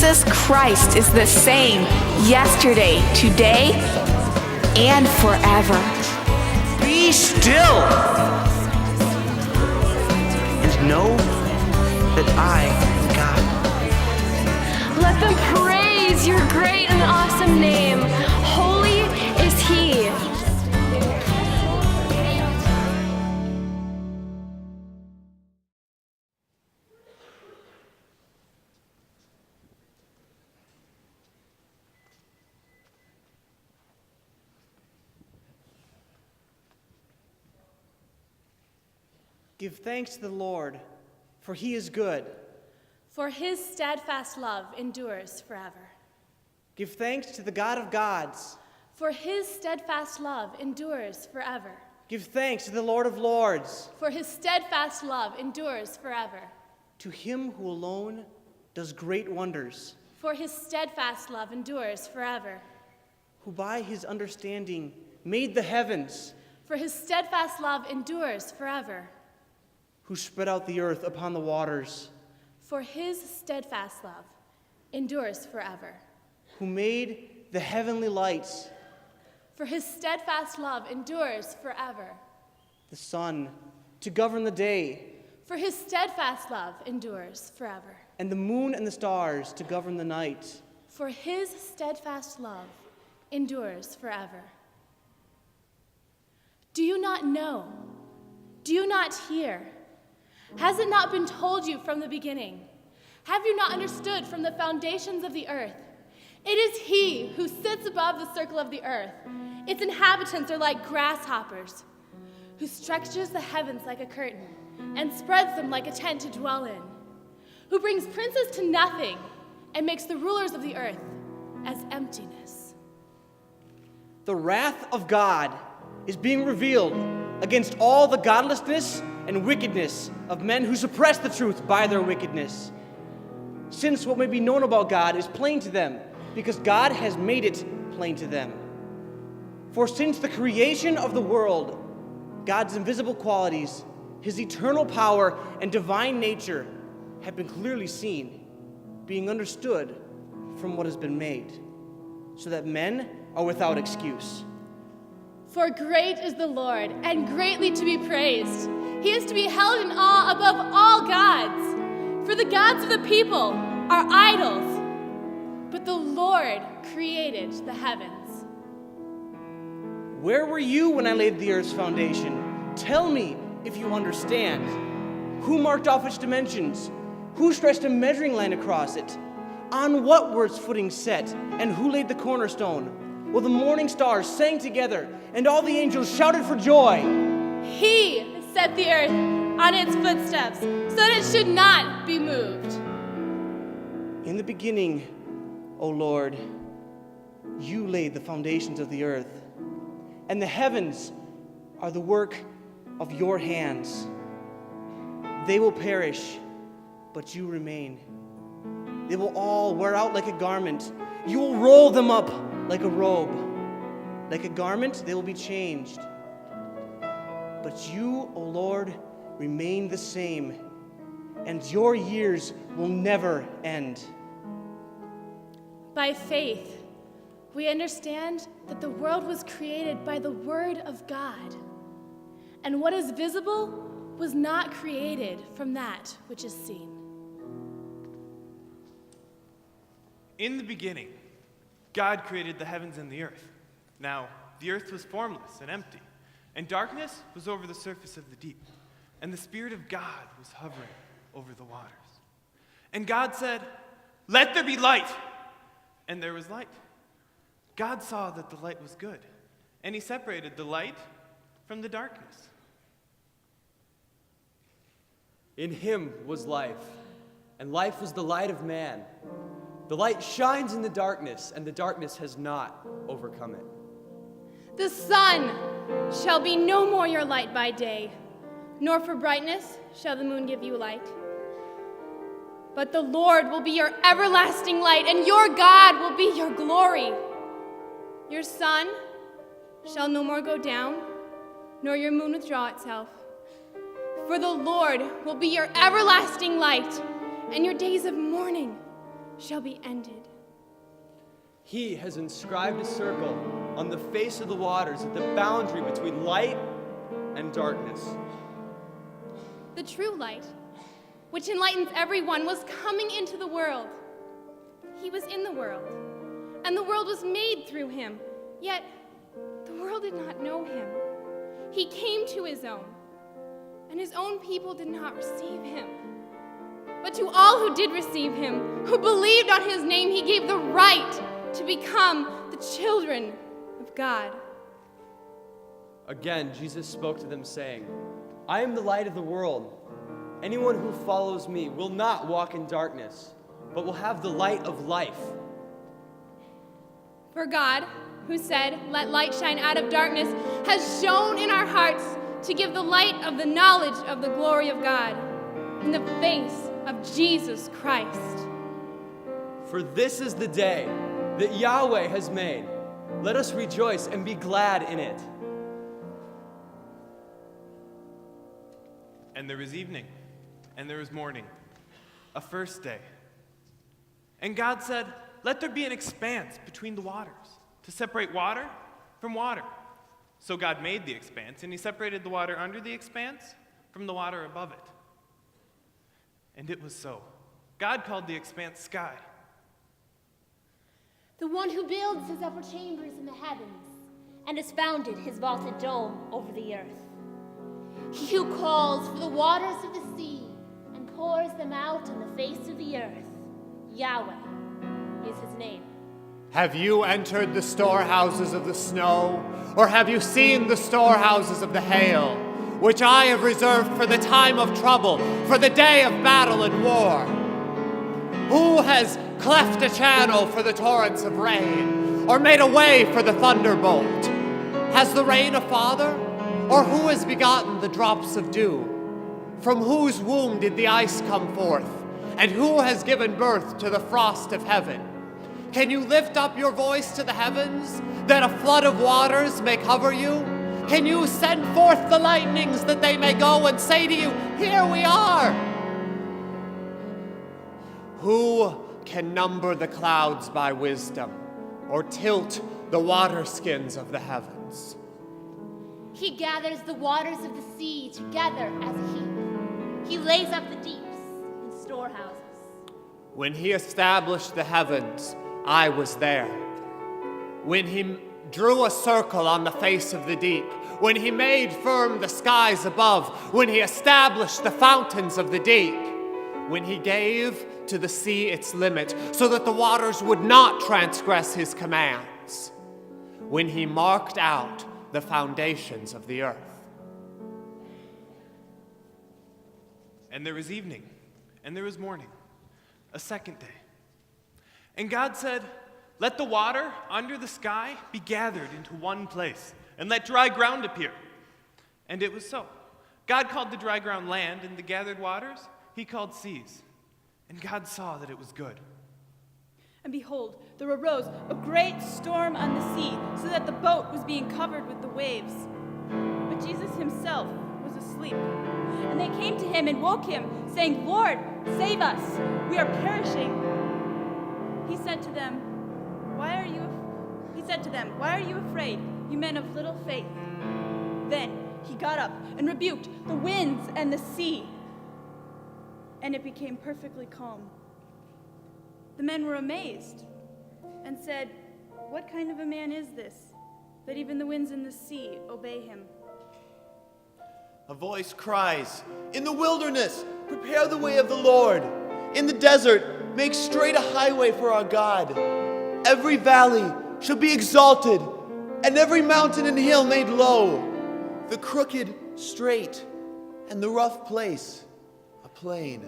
Jesus Christ is the same yesterday, today, and forever. Be still and know that I am God. Let them praise your great and awesome name. Holy is He. Give thanks to the Lord, for He is good. For His steadfast love endures forever. Give thanks to the God of gods. For His steadfast love endures forever. Give thanks to the Lord of lords. For His steadfast love endures forever. To Him who alone does great wonders. For His steadfast love endures forever. Who by His understanding made the heavens. For His steadfast love endures forever. Who spread out the earth upon the waters. For His steadfast love endures forever. Who made the heavenly lights. For His steadfast love endures forever. The sun to govern the day. For His steadfast love endures forever. And the moon and the stars to govern the night. For His steadfast love endures forever. Do you not know? Do you not hear? Has it not been told you from the beginning? Have you not understood from the foundations of the earth? It is He who sits above the circle of the earth. Its inhabitants are like grasshoppers, who stretches the heavens like a curtain and spreads them like a tent to dwell in, who brings princes to nothing and makes the rulers of the earth as emptiness. The wrath of God is being revealed against all the godlessness and wickedness of men who suppress the truth by their wickedness. Since what may be known about God is plain to them, because God has made it plain to them. For since the creation of the world, God's invisible qualities, His eternal power and divine nature have been clearly seen, being understood from what has been made, so that men are without excuse. For great is the Lord, and greatly to be praised. He is to be held in awe above all gods. For the gods of the people are idols, but the Lord created the heavens. Where were you when I laid the earth's foundation? Tell me if you understand. Who marked off its dimensions? Who stretched a measuring line across it? On what were its footings set? And who laid the cornerstone? Well, the morning stars sang together, and all the angels shouted for joy. He set the earth on its footsteps, so that it should not be moved. In the beginning, O Lord, you laid the foundations of the earth, and the heavens are the work of your hands. They will perish, but you remain. They will all wear out like a garment. You will roll them up like a robe. Like a garment, they will be changed. But you, O Lord, remain the same, and your years will never end. By faith, we understand that the world was created by the word of God, and what is visible was not created from that which is seen. In the beginning, God created the heavens and the earth. Now, the earth was formless and empty, and darkness was over the surface of the deep, and the Spirit of God was hovering over the waters. And God said, "Let there be light." And there was light. God saw that the light was good, and He separated the light from the darkness. In Him was life, and life was the light of man. The light shines in the darkness, and the darkness has not overcome it. The sun shall be no more your light by day, nor for brightness shall the moon give you light. But the Lord will be your everlasting light, and your God will be your glory. Your sun shall no more go down, nor your moon withdraw itself. For the Lord will be your everlasting light, and your days of mourning shall be ended. He has inscribed a circle on the face of the waters at the boundary between light and darkness. The true light, which enlightens everyone, was coming into the world. He was in the world, and the world was made through him, yet the world did not know him. He came to his own, and his own people did not receive him. But to all who did receive him, who believed on his name, he gave the right to become the children of God. Again, Jesus spoke to them, saying, I am the light of the world. Anyone who follows me will not walk in darkness, but will have the light of life. For God, who said, let light shine out of darkness, has shone in our hearts to give the light of the knowledge of the glory of God in the face of Jesus Christ. For this is the day that Yahweh has made. Let us rejoice and be glad in it. And there was evening, and there was morning, a first day. And God said, let there be an expanse between the waters, to separate water from water. So God made the expanse, and he separated the water under the expanse from the water above it. And it was so. God called the expanse sky. The one who builds his upper chambers in the heavens and has founded his vaulted dome over the earth. He who calls for the waters of the sea and pours them out on the face of the earth. Yahweh is his name. Have you entered the storehouses of the snow, or have you seen the storehouses of the hail, which I have reserved for the time of trouble, for the day of battle and war? Who has cleft a channel for the torrents of rain, or made a way for the thunderbolt? Has the rain a father, or who has begotten the drops of dew? From whose womb did the ice come forth, and who has given birth to the frost of heaven? Can you lift up your voice to the heavens, that a flood of waters may cover you? Can you send forth the lightnings that they may go and say to you, here we are? Who can number the clouds by wisdom, or tilt the waterskins of the heavens? He gathers the waters of the sea together as a heap. He lays up the deeps in storehouses. When he established the heavens, I was there. When he drew a circle on the face of the deep, when he made firm the skies above, when he established the fountains of the deep, when he gave to the sea its limit, so that the waters would not transgress his commands, when he marked out the foundations of the earth. And there was evening, and there was morning, a second day. And God said, let the water under the sky be gathered into one place, and let dry ground appear. And it was so. God called the dry ground land, and the gathered waters he called seas. And God saw that it was good. And behold, there arose a great storm on the sea, so that the boat was being covered with the waves. But Jesus himself was asleep. And they came to him and woke him, saying, Lord, save us, we are perishing. He said to them, why are you afraid, you men of little faith? Then he got up and rebuked the winds and the sea, and it became perfectly calm. The men were amazed and said, what kind of a man is this, that even the winds and the sea obey him? A voice cries, in the wilderness, prepare the way of the Lord. In the desert, make straight a highway for our God. Every valley shall be exalted, and every mountain and hill made low. The crooked straight, and the rough place a plain.